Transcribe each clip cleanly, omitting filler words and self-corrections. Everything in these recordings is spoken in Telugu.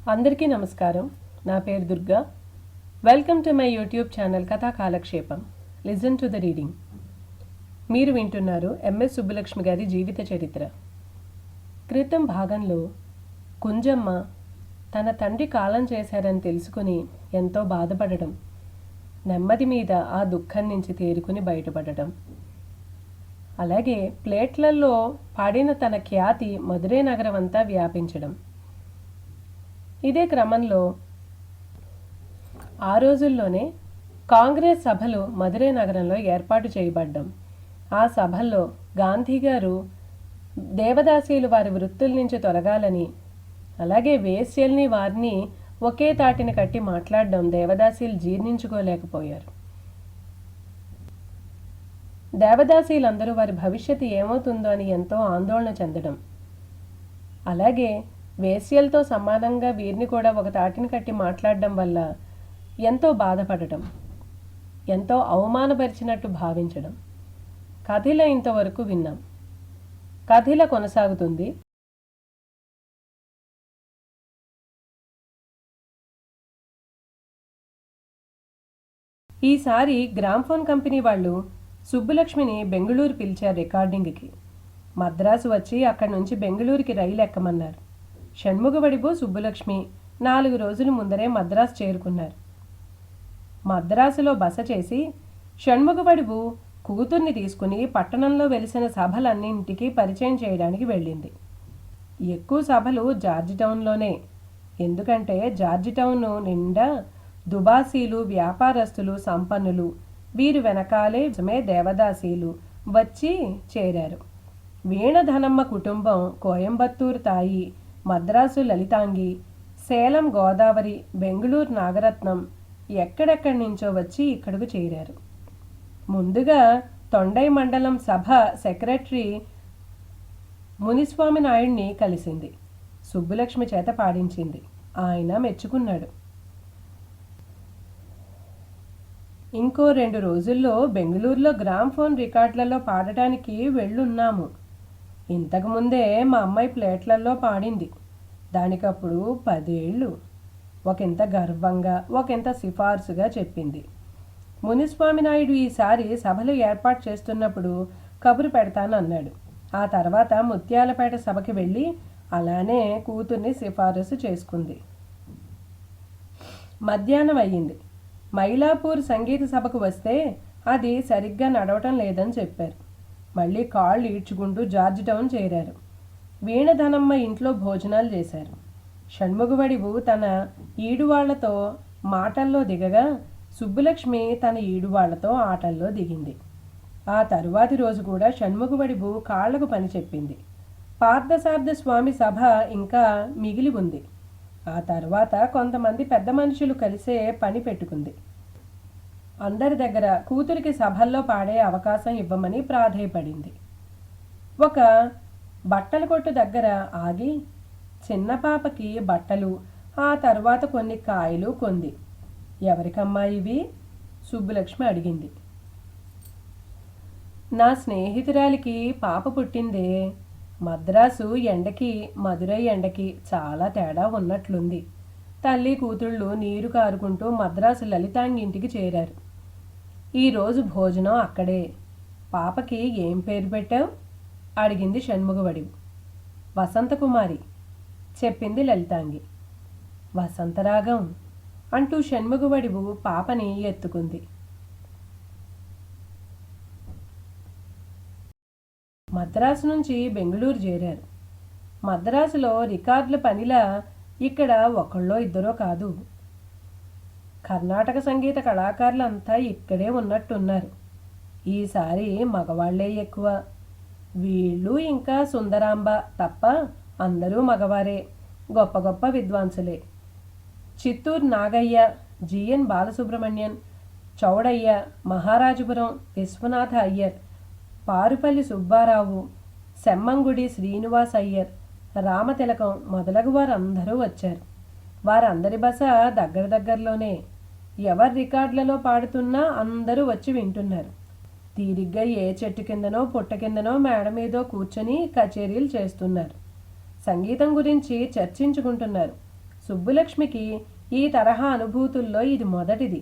అందరికీ నమస్కారం. నా పేరు Durga. Welcome to my YouTube channel కథా కాలక్షేపం. Listen to the reading. మీరు వింటున్నారు ఎంఎస్ సుబ్బలక్ష్మి గారి జీవిత చరిత్ర. క్రితం భాగంలో కుంజమ్మ తన తండ్రి కాలం చేశారని తెలుసుకుని ఎంతో బాధపడటం, నెమ్మది మీద ఆ దుఃఖం నుంచి తేరుకుని బయటపడటం, అలాగే ప్లేట్లలో పాడిన తన ఖ్యాతి మధురై నగరం అంతా వ్యాపించడం. ఇదే క్రమంలో ఆ రోజుల్లోనే కాంగ్రెస్ సభలు మధురై నగరంలో ఏర్పాటు చేయబడ్డం. ఆ సభల్లో గాంధీ గారు దేవదాసీలు వారి వృత్తుల నుంచి తొలగాలని, అలాగే వేశ్యల్ని వారిని ఒకే తాటిని కట్టి మాట్లాడడం దేవదాసీలు జీర్ణించుకోలేకపోయారు. దేవదాసీలందరూ వారి భవిష్యత్తు ఏమవుతుందో అని ఎంతో ఆందోళన చెందడం, అలాగే వేశ్యలతో సమానంగా వీరిని కూడా ఒక తాటిని కట్టి మాట్లాడడం వల్ల ఎంతో బాధపడటం, ఎంతో అవమానపరిచినట్టు భావించడం. కథిల ఇంతవరకు విన్నాం. కథిల కొనసాగుతుంది. ఈసారి గ్రామ్ఫోన్ కంపెనీ వాళ్ళు సుబ్బులక్ష్మిని బెంగళూరు పిలిచారు రికార్డింగ్కి. మద్రాసు వచ్చి అక్కడి నుంచి బెంగళూరుకి రైలు ఎక్కమన్నారు. షణ్ముగవడిబు సుబ్బులక్ష్మి 4 రోజుల ముందరే మద్రాసు చేరుకున్నారు. మద్రాసులో బస చేసి షణ్ముగవడిబు కూతుర్ని తీసుకుని పట్టణంలో వెలిసిన సభలన్నింటికీ పరిచయం చేయడానికి వెళ్ళింది. ఎక్కువ సభలు జార్జి టౌన్లోనే. ఎందుకంటే జార్జి టౌన్ నిండా దుబాసీలు, వ్యాపారస్తులు, సంపన్నులు, వీరు వెనకాలే దేవదాసీలు వచ్చి చేరారు. వీణధనమ్మ కుటుంబం కోయంబత్తూరు తాయి, మద్రాసు లలితాంగి, సేలం గోదావరి, బెంగళూరు నాగరత్నం ఎక్కడెక్కడి నుంచో వచ్చి ఇక్కడకు చేరారు. ముందుగా తొండై మండలం సభ సెక్రటరీ మునిస్వామి నాయుడిని కలిసింది. సుబ్బులక్ష్మి చేత పాడించింది. ఆయన మెచ్చుకున్నాడు. ఇంకో 2 రోజుల్లో బెంగళూరులో గ్రామ్ఫోన్ రికార్డులలో పాడటానికి వెళ్ళున్నాము. ఇంతకుముందే మా అమ్మాయి ప్లేట్లలో పాడింది. దానికప్పుడు 10 ఏళ్ళు. ఒకంత గర్వంగా, ఒకంత సిఫార్సుగా చెప్పింది. మునిస్వామి నాయుడు ఈసారి సభలు ఏర్పాటు చేస్తున్నప్పుడు కబురు పెడతానన్నాడు. ఆ తర్వాత ముత్యాలపేట సభకి వెళ్ళి అలానే కూతుర్ని సిఫారసు చేసుకుంది. మధ్యాహ్నం అయ్యింది. మైలాపూర్ సంగీత సభకు వస్తే అది సరిగ్గా నడవటం లేదని చెప్పారు. మళ్ళీ కాళ్ళు ఈడ్చుకుంటూ జార్జి టౌన్ చేరారు. వీణధనమ్మ ఇంట్లో భోజనాలు చేశారు. షణ్ముగవడిబు తన ఈడువాళ్లతో మాటల్లో దిగగా సుబ్బులక్ష్మి తన ఈడువాళ్లతో ఆటల్లో దిగింది. ఆ తరువాతి రోజు కూడా షణ్ముగవడిబు కాళ్లకు పని చెప్పింది. పార్థసారథి స్వామి సభ ఇంకా మిగిలి ఉంది. ఆ తర్వాత కొంతమంది పెద్ద మనుషులు కలిసే పని పెట్టుకుంది. అందరి దగ్గర కూతురికి సభల్లో పాడే అవకాశం ఇవ్వమని ప్రాధేయపడింది. ఒక బట్టల కొట్టు దగ్గర ఆగి చిన్న పాపకి బట్టలు, ఆ తర్వాత కొన్ని కాయలు కొంది. ఎవరికమ్మా ఇవి? సుబ్బులక్ష్మి అడిగింది. నా స్నేహితురాలికి పాప పుట్టిందే. మద్రాసు ఎండకి మధురై ఎండకి చాలా తేడా ఉన్నట్లుంది. తల్లి కూతుళ్ళు నీరు కారుకుంటూ మద్రాసు లలితాంగి ఇంటికి చేరారు. ఈరోజు భోజనం అక్కడే. పాపకి ఏం పేరు పెట్టావు? అడిగింది షణ్ముగవడిబు. వసంతకుమారి చెప్పింది లలితాంగి. వసంతరాగం అంటూ షణ్ముగవడిబు పాపని ఎత్తుకుంది. మద్రాసు నుంచి బెంగళూరు చేరారు. మద్రాసులో రికార్డుల పనిలా ఇక్కడ ఒకళ్ళో ఇద్దరో కాదు. కర్ణాటక సంగీత కళాకారులంతా ఇక్కడే ఉన్నట్టున్నారు. ఈసారి మగవాళ్లే ఎక్కువ. వీళ్ళు ఇంకా సుందరాంబ తప్ప అందరూ మగవారే. గొప్ప గొప్ప విద్వాంసులే. చిత్తూరు నాగయ్య, జిఎన్ బాలసుబ్రహ్మణ్యన్, చౌడయ్య, మహారాజపురం విశ్వనాథ అయ్యర్, పారుపల్లి సుబ్బారావు, సెమ్మంగుడి శ్రీనివాస్ అయ్యర్, రామతిలకం మొదలగు వారందరూ వచ్చారు. వారందరి బస దగ్గరలోనే. ఎవరి రికార్డులలో పాడుతున్నా అందరూ వచ్చి వింటున్నారు. తీరిగ్గా ఏ చెట్టు కిందనో పుట్ట కిందనో మేడ మీదో కూర్చొని కచేరీలు చేస్తున్నారు. సంగీతం గురించి చర్చించుకుంటున్నారు. సుబ్బులక్ష్మికి ఈ తరహా అనుభూతుల్లో ఇది మొదటిది.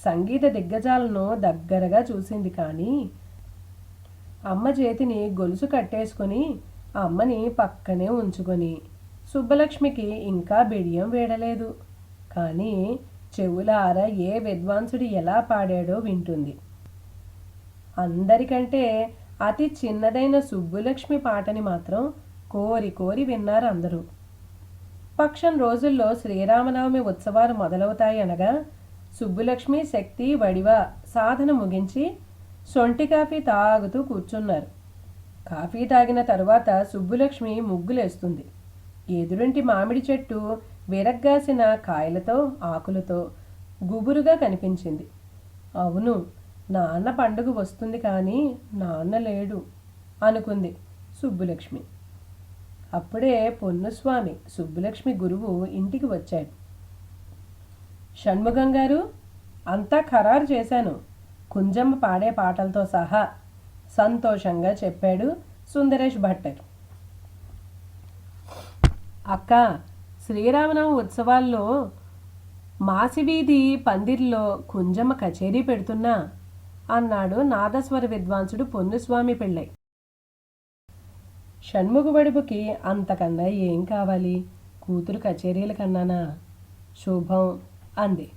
సంగీత దిగ్గజాలను దగ్గరగా చూసింది, కానీ అమ్మ చేతిని గొలుసు కట్టేసుకుని అమ్మని పక్కనే ఉంచుకొని సుబ్బలక్ష్మికి ఇంకా బిడియం వేడలేదు. కానీ చెవులార ఏ విద్వాంసుడు ఎలా పాడాడో వింటుంది. అందరికంటే అతి చిన్నదైన సుబ్బులక్ష్మి పాటని మాత్రం కోరి కోరి విన్నారు అందరూ. పక్షం రోజుల్లో శ్రీరామనవమి ఉత్సవాలు మొదలవుతాయి అనగా సుబ్బులక్ష్మి శక్తి వడివ సాధన ముగించి సొంటి కాఫీ తాగుతూ కూర్చున్నారు. కాఫీ తాగిన తరువాత సుబ్బులక్ష్మి ముగ్గులేస్తుంది. ఎదురింటి మామిడి చెట్టు విరగ్గాసిన కాయలతో ఆకులతో గుబురుగా కనిపించింది. అవును, నాన్న పండుగ వస్తుంది, కానీ నాన్న లేడు అనుకుంది సుబ్బులక్ష్మి. అప్పుడే పొన్నుస్వామి, సుబ్బులక్ష్మి గురువు, ఇంటికి వచ్చాడు. షణ్ముగం గారు, అంతా ఖరారు చేశాను, కుంజమ్మ పాడే పాటలతో సహా సంతోషంగా చెప్పాడు సుందరేష్ భట్టర్. అక్క, శ్రీరామనవమి ఉత్సవాల్లో మాసివీధి పందిర్లో కుంజమ్మ కచేరీ పెడుతున్నా అన్నాడు నాదస్వర విద్వాంసుడు పొన్నుస్వామి పిళ్ళై. షణ్ముఖబడుపుకి అంతకన్నా ఏం కావాలి, కూతురు కచేరీల కన్నానా? శుభం అంది.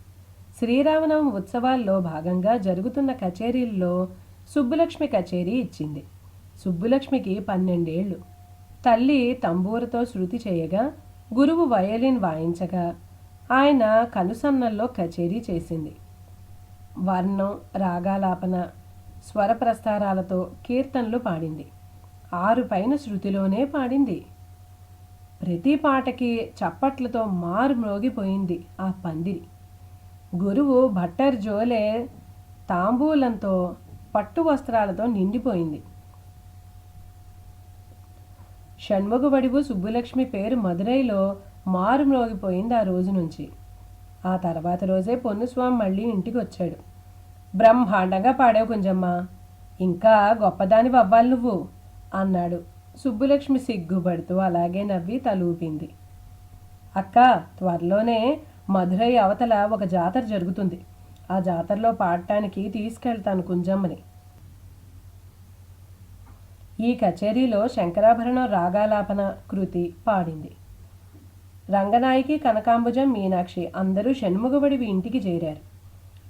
శ్రీరామనవమి ఉత్సవాల్లో భాగంగా జరుగుతున్న కచేరీల్లో సుబ్బులక్ష్మి కచేరీ ఇచ్చింది. సుబ్బులక్ష్మికి 12 ఏళ్ళు. తల్లి తంబూరతో శృతి చేయగా, గురువు వయలిన్ వాయించగా ఆయన కనుసన్నల్లో కచేరీ చేసింది. వర్ణం, రాగాలాపన, స్వర ప్రస్తారాలతో కీర్తనలు పాడింది. 6 పైన శృతిలోనే పాడింది. ప్రతి పాటకి చప్పట్లతో మారు మ్రోగిపోయింది ఆ పందిరి. గురువు భట్టర్ జోలే తాంబూలంతో, పట్టు వస్త్రాలతో నిండిపోయింది. షణ్ముఖబడివు సుబ్బులక్ష్మి పేరు మదురైలో మారు మ్రోగిపోయింది ఆ రోజు నుంచి. ఆ తర్వాత రోజే పొన్నుస్వామి మళ్ళీ ఇంటికి వచ్చాడు. బ్రహ్మాండంగా పాడావు కుంజమ్మ, ఇంకా గొప్పదాని అవ్వాలి నువ్వు అన్నాడు. సుబ్బులక్ష్మి సిగ్గుపడుతూ అలాగే నవ్వి తలూపింది. అక్క, త్వరలోనే మధురై అవతల ఒక జాతర జరుగుతుంది. ఆ జాతరలో పాడటానికి తీసుకెళ్తాను కుంజమ్మని. ఈ కచేరీలో శంకరాభరణం రాగాలాపన కృతి పాడింది. రంగనాయకి, కనకాంబుజం, మీనాక్షి అందరూ షణ్ముఖబడివి ఇంటికి చేరారు.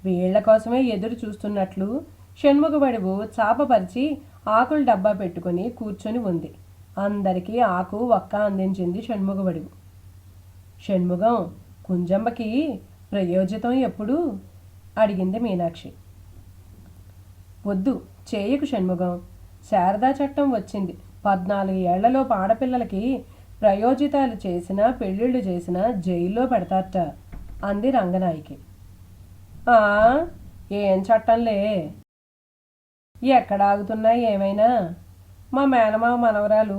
వీళ్ల కోసమే ఎదురు చూస్తున్నట్లు షణ్ముఖబడివు చాపపరిచి ఆకులు డబ్బా పెట్టుకుని కూర్చొని ఉంది. అందరికీ ఆకు ఒక్క అందించింది షణ్ముఖబడివు. షణ్ముఖం, కుంజమ్మకి ప్రయోజితం ఎప్పుడు అడిగింది మీనాక్షి. వద్దు, చేయకు షణ్ముఖం, శారదా చట్టం వచ్చింది. 14 ఏళ్లలో ఆడపిల్లలకి ప్రయోజితాలు చేసినా పెళ్ళిళ్ళు చేసినా జైల్లో పెడతారట అంది రంగనాయకి. ఏం చట్టంలే, ఎక్కడ ఆగుతున్నాయి ఏమైనా? మా మేనమావ మనవరాలు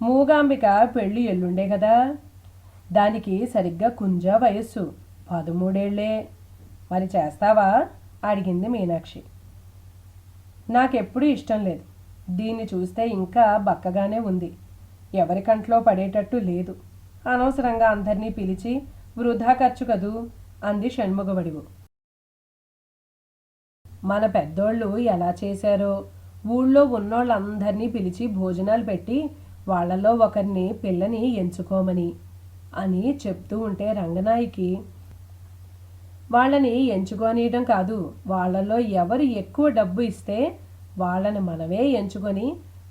మూగాంబిక పెళ్ళి ఎల్లుండే కదా, దానికి సరిగ్గా కుంజ వయస్సు 13 ఏళ్లే. మరి చేస్తావా అడిగింది మీనాక్షి. నాకెప్పుడూ ఇష్టం లేదు. దీన్ని చూస్తే ఇంకా బక్కగానే ఉంది. ఎవరి కంట్లో పడేటట్టు లేదు. అనవసరంగా అందరినీ పిలిచి వృధా ఖర్చు కదూ అంది షణ్ముఖబడివు. మన పెద్దోళ్ళు ఎలా చేశారో, ఊళ్ళో ఉన్నోళ్ళందరినీ పిలిచి భోజనాలు పెట్టి వాళ్లలో ఒకరిని పిల్లని ఎంచుకోమని అని చెప్తూ ఉంటే రంగనాయికి, వాళ్ళని ఎంచుకోనియడం కాదు, వాళ్లలో ఎవరు ఎక్కువ డబ్బు ఇస్తే వాళ్ళని మనమే ఎంచుకొని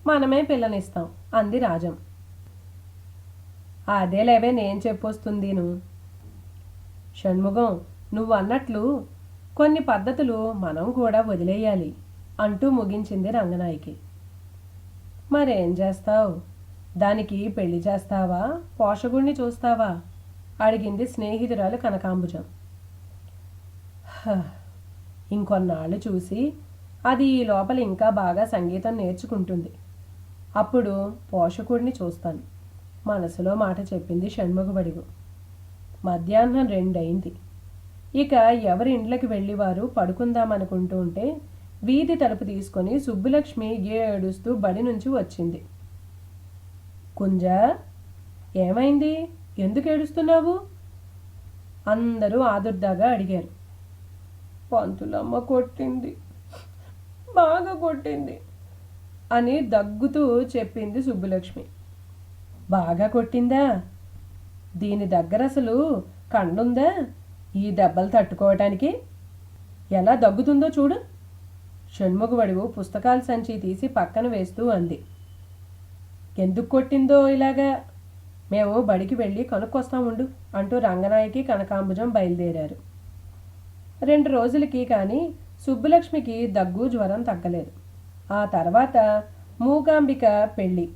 మనమే పిల్లనిస్తాం అంది రాజం. అదేలేవే నేను చెప్పొస్తుందిను. షణ్ముఖం, నువ్వు అన్నట్లు కొన్ని పద్ధతులు మనం కూడా వదిలేయాలి అంటూ ముగించింది రంగనాయకి. మరేం చేస్తావు? దానికి పెళ్లి చేస్తావా, పోషకుణ్ణి చూస్తావా అడిగింది స్నేహితురాలు కనకాంబుజం. ఇంకొన్నాళ్ళు చూసి అది ఈ లోపల ఇంకా బాగా సంగీతం నేర్చుకుంటుంది. అప్పుడు పోషకుడిని చూస్తాను మనసులో మాట చెప్పింది షణ్ముఖబడివు. మధ్యాహ్నం 2 అయింది. ఇక ఎవరి ఇండ్లకి వెళ్ళి వారు పడుకుందామనుకుంటూ ఉంటే వీధి తలుపు తీసుకొని సుబ్బులక్ష్మి ఏడుస్తూ బడి నుంచి వచ్చింది. కుంజ, ఏమైంది? ఎందుకు ఏడుస్తున్నావు అందరూ ఆదుర్దాగా అడిగారు. పంతులమ్మ కొట్టింది, బాగా కొట్టింది అని దగ్గుతూ చెప్పింది సుబ్బులక్ష్మి. బాగా కొట్టిందా? దీని దగ్గర అసలు కండుందా ఈ దెబ్బలు తట్టుకోవటానికి? ఎలా దగ్గుతుందో చూడు. షణ్ముఖవడివు పుస్తకాల సంచి తీసి పక్కన వేస్తూ అంది. ఎందుకు కొట్టిందో ఇలాగా? మేము బడికి వెళ్ళి కనుక్కొస్తాముండు అంటూ రంగనాయకి కనకాంబుజం బయలుదేరారు. 2 రోజులకి కానీ సుబ్బులక్ష్మికి దగ్గు జ్వరం తగ్గలేదు. ఆ తర్వాత మూగాంబిక పెళ్ళి.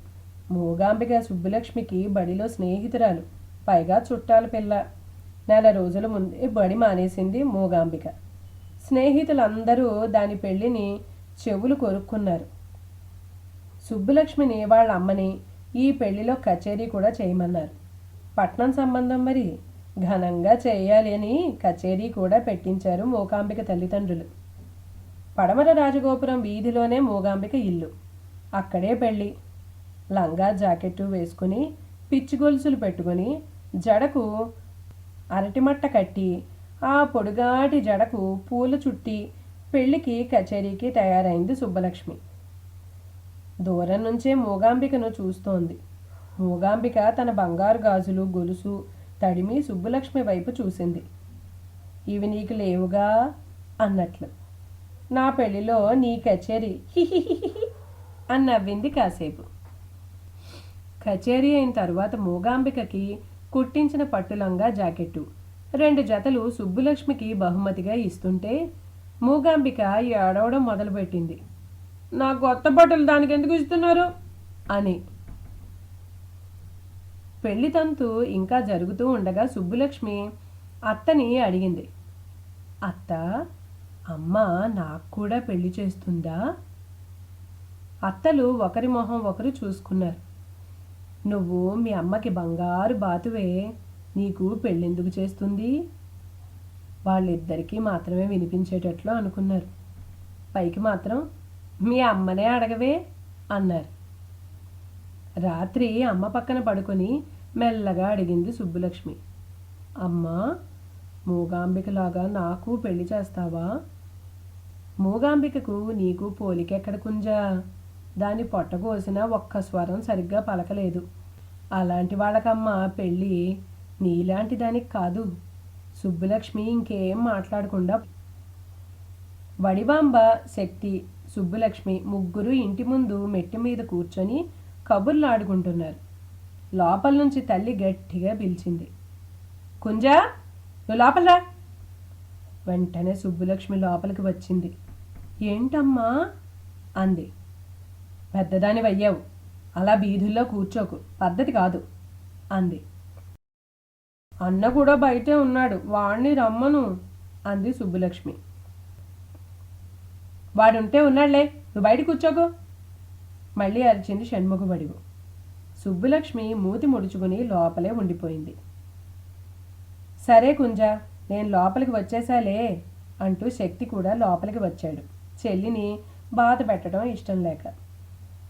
మూగాంబిక సుబ్బులక్ష్మికి బడిలో స్నేహితురాలు, పైగా చుట్టాల పిల్ల. 4 రోజుల ముందే బడి మానేసింది మూగాంబిక. స్నేహితులందరూ దాని పెళ్ళిని చెవులు కొరుక్కున్నారు. సుబ్బులక్ష్మిని వాళ్ళ అమ్మని ఈ పెళ్లిలో కచేరీ కూడా చేయమన్నారు. పట్నం సంబంధం మరి, ఘనంగా చేయాలి అని కచేరీ కూడా పెట్టించారు మూగాంబిక తల్లిదండ్రులు. పడమర రాజగోపురం వీధిలోనే మూగాంబిక ఇల్లు. అక్కడే పెళ్ళి. లంగా జాకెట్టు వేసుకుని, పిచ్చి గొలుసులు పెట్టుకుని, జడకు అరటిమట్ట కట్టి, ఆ పొడుగాటి జడకు పూల చుట్టి పెళ్లికి కచేరీకి తయారైంది సుబ్బలక్ష్మి. దూరం నుంచే మూగాంబికను చూస్తోంది. మూగాంబిక తన బంగారు గాజులు గొలుసు తడిమి సుబ్బలక్ష్మి వైపు చూసింది. ఇవి నీకు లేవుగా అన్నట్లు. నా పెళ్లిలో నీ కచేరీ హిహిహిహి అని నవ్వింది కాసేపు. కచేరీ అయిన తరువాత మూగాంబికకి కుట్టించిన పట్టులంగా జాకెట్టు 2 జతలు సుబ్బులక్ష్మికి బహుమతిగా ఇస్తుంటే మూగాంబిక ఏడవడం మొదలుపెట్టింది. నా కొత్త బట్టలు దానికి ఎందుకు ఇస్తున్నారు అని. పెళ్లి తంతు ఇంకా జరుగుతూ ఉండగా సుబ్బులక్ష్మి అత్తని అడిగింది. అత్త, అమ్మ నాకు కూడా పెళ్లి చేస్తుందా? అత్తలు ఒకరి మొహం ఒకరు చూసుకున్నారు. నువ్వు మీ అమ్మకి బంగారు బాతువే, నీకు పెళ్ళెందుకు చేస్తుంది? వాళ్ళిద్దరికీ మాత్రమే వినిపించేటట్లు అనుకున్నారు. పైకి మాత్రం మీ అమ్మనే అడగవే అన్నారు. రాత్రి అమ్మ పక్కన పడుకొని మెల్లగా అడిగింది సుబ్బులక్ష్మి. అమ్మా, మూగాంబికలాగా నాకు పెళ్లి చేస్తావా? మూగాంబికకు నీకు పోలికెక్కడ కుంజా? దాని పొట్టకోసిన ఒక్క స్వరం సరిగ్గా పలకలేదు. అలాంటి వాళ్ళకమ్మ పెళ్ళి, నీలాంటి దానికి కాదు. సుబ్బులక్ష్మి ఇంకేం మాట్లాడకుండా వడివాంబ, శక్తి, సుబ్బులక్ష్మి ముగ్గురు ఇంటి ముందు మెట్టి మీద కూర్చొని కబుర్లాడుకుంటున్నారు. లోపల నుంచి తల్లి గట్టిగా పిలిచింది. కుంజా, నువ్వు లోపలరా. వెంటనే సుబ్బులక్ష్మి లోపలికి వచ్చింది. ఏంటమ్మా అంది. పెద్దదాని వయ్యావు, అలా వీధుల్లో కూర్చోకు, పద్ధతి కాదు అంది. అన్న కూడా బయటే ఉన్నాడు, వాణ్ణి రమ్మను అంది సుబ్బులక్ష్మి. వాడుంటే ఉన్నాడులే, నువ్వు బయట కూర్చోకు మళ్ళీ అరిచింది షణ్ముఖవడివు. సుబ్బులక్ష్మి మూతి ముడుచుకుని లోపలే ఉండిపోయింది. సరే కుంజా, నేను లోపలికి వచ్చేసాలే అంటూ శక్తి కూడా లోపలికి వచ్చాడు, చెల్లిని బాధ పెట్టడం ఇష్టం లేక.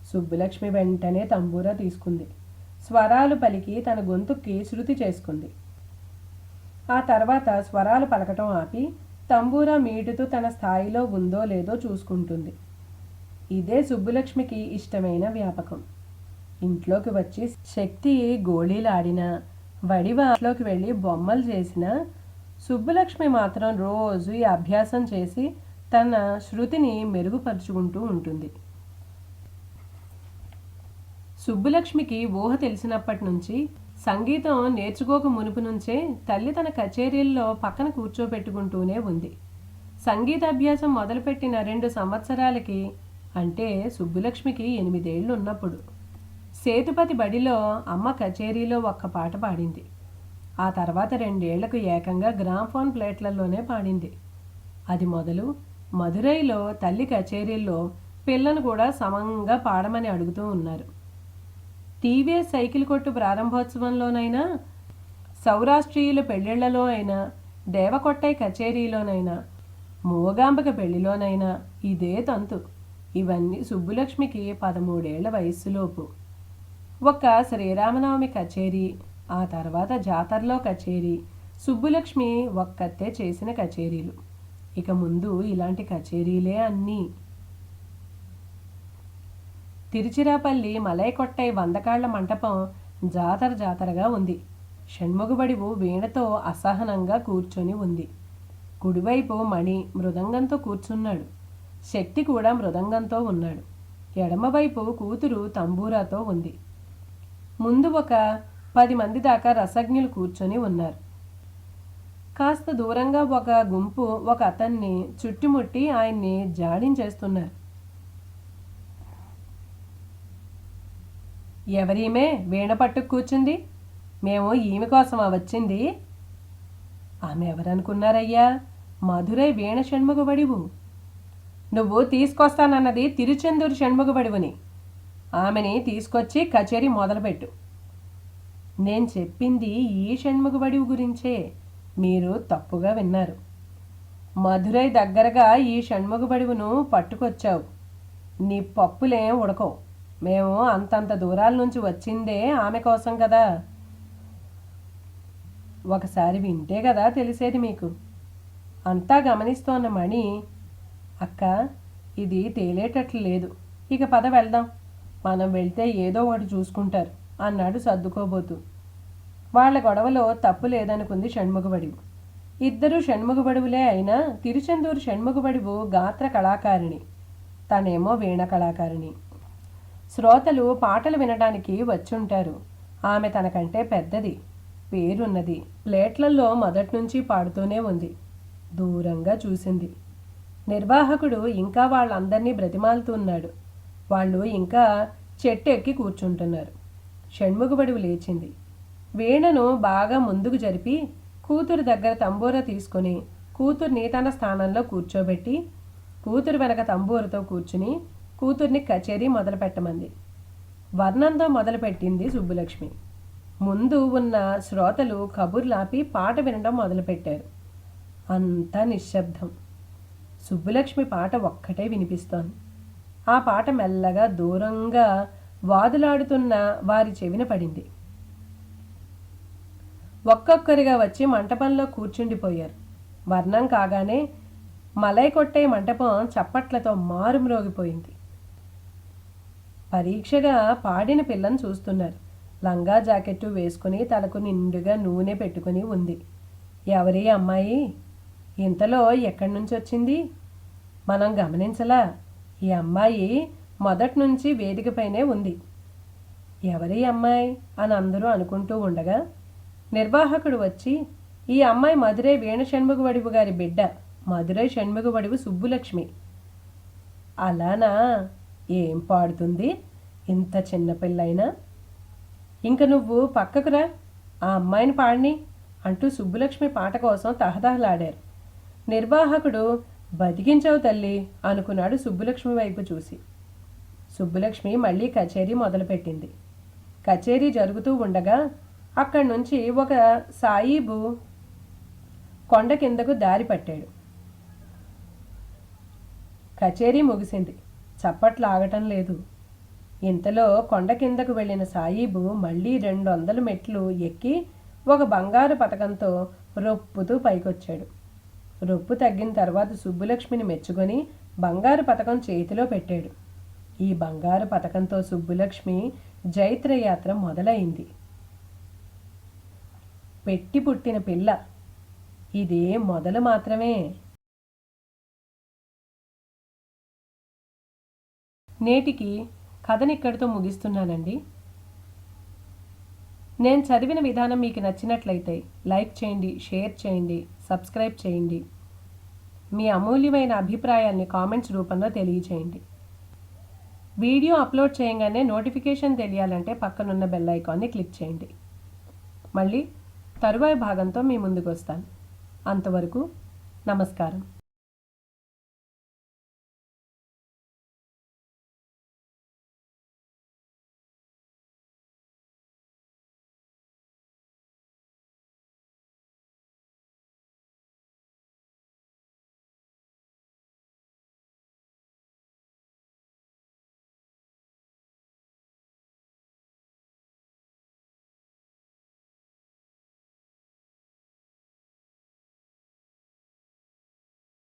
సుబ్బులక్ష్మి వెంటనే తంబూరా తీసుకుంది. స్వరాలు పలికి తన గొంతుకి శృతి చేసుకుంది. ఆ తర్వాత స్వరాలు పలకటం ఆపి తంబూరా మీటుతూ తన స్థాయిలో ఉందో లేదో చూసుకుంటుంది. ఇదే సుబ్బులక్ష్మికి ఇష్టమైన వ్యాపకం. ఇంట్లోకి వచ్చి శక్తి గోళీలాడినా, వడివాట్లోకి వెళ్ళి బొమ్మలు చేసినా సుబ్బులక్ష్మి మాత్రం రోజు ఈ అభ్యాసం చేసి తన శృతిని మెరుగుపరుచుకుంటూ ఉంటుంది. సుబ్బులక్ష్మికి ఊహ తెలిసినప్పటి నుంచి, సంగీతం నేర్చుకోక మునుపు నుంచే తల్లి తన కచేరీల్లో పక్కన కూర్చోబెట్టుకుంటూనే ఉంది. సంగీత అభ్యాసం మొదలుపెట్టిన 2 సంవత్సరాలకి, అంటే సుబ్బులక్ష్మికి 8 ఏళ్ళు ఉన్నప్పుడు, సేతుపతి బడిలో అమ్మ కచేరీలో ఒక్క పాట పాడింది. ఆ తర్వాత 2 ఏళ్లకు ఏకంగా గ్రామ్ఫోన్ ప్లేట్లలోనే పాడింది. అది మొదలు మదురైలో తల్లి కచేరీల్లో పిల్లను కూడా సమంగా పాడమని అడుగుతూ ఉన్నారు. టీవీఎస్ సైకిల్ కొట్టు ప్రారంభోత్సవంలోనైనా, సౌరాష్ట్రీయుల పెళ్ళిళ్లలో అయినా, దేవకొట్టై కచేరీలోనైనా, మూగాంబిక పెళ్లిలోనైనా ఇదే తంతు. ఇవన్నీ సుబ్బులక్ష్మికి 13 ఏళ్ల వయస్సులోపు. ఒక్క శ్రీరామనవమి కచేరీ, ఆ తర్వాత జాతరలో కచేరీ, సుబ్బులక్ష్మి ఒక్కతే చేసిన కచేరీలు. ఇక ముందు ఇలాంటి కచేరీలే అన్నీ. తిరుచిరాపల్లి మలైకొట్టై వందకాళ్ల మంటపం జాతరగా ఉంది. షణ్ముగబడివు వీణతో అసహనంగా కూర్చొని ఉంది. కుడివైపు మణి మృదంగంతో కూర్చున్నాడు. శక్తి కూడా మృదంగంతో ఉన్నాడు. ఎడమవైపు కూతురు తంబూరాతో ఉంది. ముందు ఒక 10 మంది దాకా రసజ్ఞులు కూర్చొని ఉన్నారు. కాస్త దూరంగా ఒక గుంపు ఒక అతన్ని చుట్టుముట్టి ఆయన్ని జాడించేస్తున్నారు. ఎవరీమే వీణ పట్టుకు కూర్చుంది? మేము ఈమె కోసమా వచ్చింది? ఆమె ఎవరనుకున్నారయ్యా? మధురై వీణ షణ్ముగబడివు. నువ్వు తీసుకొస్తానన్నది తిరుచెందూరు షణ్ముగబడివుని. ఆమెని తీసుకొచ్చి కచేరీ మొదలుపెట్టు. నేను చెప్పింది ఈ షణ్ముగబడివు గురించే. మీరు తప్పుగా విన్నారు. మధురై దగ్గరగా ఈ షణ్ముగబడివును పట్టుకొచ్చావు. నీ పప్పులేం ఉడకవు. మేము అంతంత దూరాల నుంచి వచ్చిందే ఆమె కోసం కదా. ఒకసారి వింటే కదా తెలిసేది మీకు. అంతా గమనిస్తోన్న మణి, అక్క ఇది తేలేటట్లు లేదు. ఇక పద వెళ్దాం. మనం వెళ్తే ఏదో ఒకటి చూసుకుంటారు అన్నాడు సర్దుకోబోతూ. వాళ్ళ గొడవలో తప్పు లేదనుకుంది షణ్ముగబడివు. ఇద్దరు షణ్ముగబడివులే అయినా తిరుచెందూరు షణ్ముగబడివు గాత్ర కళాకారిణి, తనేమో వీణ కళాకారిణి. శ్రోతలు పాటలు వినడానికి వచ్చుంటారు. ఆమె తనకంటే పెద్దది, పేరున్నది. ప్లేట్లలో మొదట్నుంచి పాడుతూనే ఉంది. దూరంగా చూసింది. నిర్వాహకుడు ఇంకా వాళ్ళందరినీ బ్రతిమాలుతున్నాడు. వాళ్ళు ఇంకా చెట్టు ఎక్కి కూర్చుంటున్నారు. షణ్ముగబడివు లేచింది. వీణను బాగా ముందుకు జరిపి కూతురు దగ్గర తంబూర తీసుకుని కూతుర్ని తన స్థానంలో కూర్చోబెట్టి కూతురు వెనక తంబూరతో కూర్చుని కూతుర్ని కచేరీ మొదలుపెట్టమంది. వర్ణంతో మొదలుపెట్టింది సుబ్బులక్ష్మి. ముందు ఉన్న శ్రోతలు కబుర్లాపి పాట వినడం మొదలుపెట్టారు. అంతా నిశ్శబ్దం. సుబ్బులక్ష్మి పాట ఒక్కటే వినిపిస్తోంది. ఆ పాట మెల్లగా దూరంగా వాదులాడుతున్న వారి చెవిన పడింది. ఒక్కొక్కరిగా వచ్చి మంటపంలో కూర్చుండిపోయారు. వర్ణం కాగానే మలైకొట్టే మంటపం చప్పట్లతో మారుమ్రోగిపోయింది. పరీక్షగా పాడిన పిల్లని చూస్తున్నారు. లంగా జాకెట్టు వేసుకుని తలకు నిండుగా నూనె పెట్టుకుని ఉంది. ఎవరి అమ్మాయి? ఇంతలో ఎక్కడి నుంచి వచ్చింది? మనం గమనించలా. ఈ అమ్మాయి మొదటి నుంచి వేదికపైనే ఉంది. ఎవరి అమ్మాయి అని అందరూ అనుకుంటూ ఉండగా నిర్వాహకుడు వచ్చి, ఈ అమ్మాయి మధురై వీణ షణ్ముగబడివు గారి బిడ్డ, మధురై షణ్ముగబడివు సుబ్బులక్ష్మి. అలానా? ఏం పాడుతుంది ఇంత చిన్నపిల్లైనా? ఇంక నువ్వు పక్కకురా, ఆ అమ్మాయిని పాడిని అంటూ సుబ్బులక్ష్మి పాట కోసం తహతహలాడారు. నిర్వాహకుడు బతికించావు తల్లి అనుకున్నాడు సుబ్బులక్ష్మి వైపు చూసి. సుబ్బులక్ష్మి మళ్ళీ కచేరీ మొదలుపెట్టింది. కచేరీ జరుగుతూ ఉండగా అక్కడి నుంచి ఒక సాయిబు కొండ కిందకు దారి పట్టాడు. కచేరీ ముగిసింది. చప్పట్లు ఆగటం లేదు. ఇంతలో కొండ కిందకు వెళ్ళిన సాయిబు మళ్ళీ 200 మెట్లు ఎక్కి ఒక బంగారు పతకంతో రొప్పుతూ పైకొచ్చాడు. రొప్పు తగ్గిన తర్వాత సుబ్బులక్ష్మిని మెచ్చుకొని బంగారు పతకం చేతిలో పెట్టాడు. ఈ బంగారు పతకంతో సుబ్బులక్ష్మి జైత్రయాత్ర మొదలైంది. పెట్టి పుట్టిన పిల్ల. ఇదే మొదలు మాత్రమే. నేటికి కథనిక్కడితో ముగిస్తున్నానండి. నేను చదివిన విధానం మీకు నచ్చినట్లయితే లైక్ చేయండి, షేర్ చేయండి, సబ్స్క్రైబ్ చేయండి. మీ అమూల్యమైన అభిప్రాయాల్ని కామెంట్స్ రూపంలో తెలియచేయండి. వీడియో అప్లోడ్ చేయగానే నోటిఫికేషన్ తెలియాలంటే పక్కనున్న బెల్ ఐకాన్ని క్లిక్ చేయండి. మళ్ళీ తరువాయి భాగంతో మీ ముందుకు వస్తాను. అంతవరకు నమస్కారం.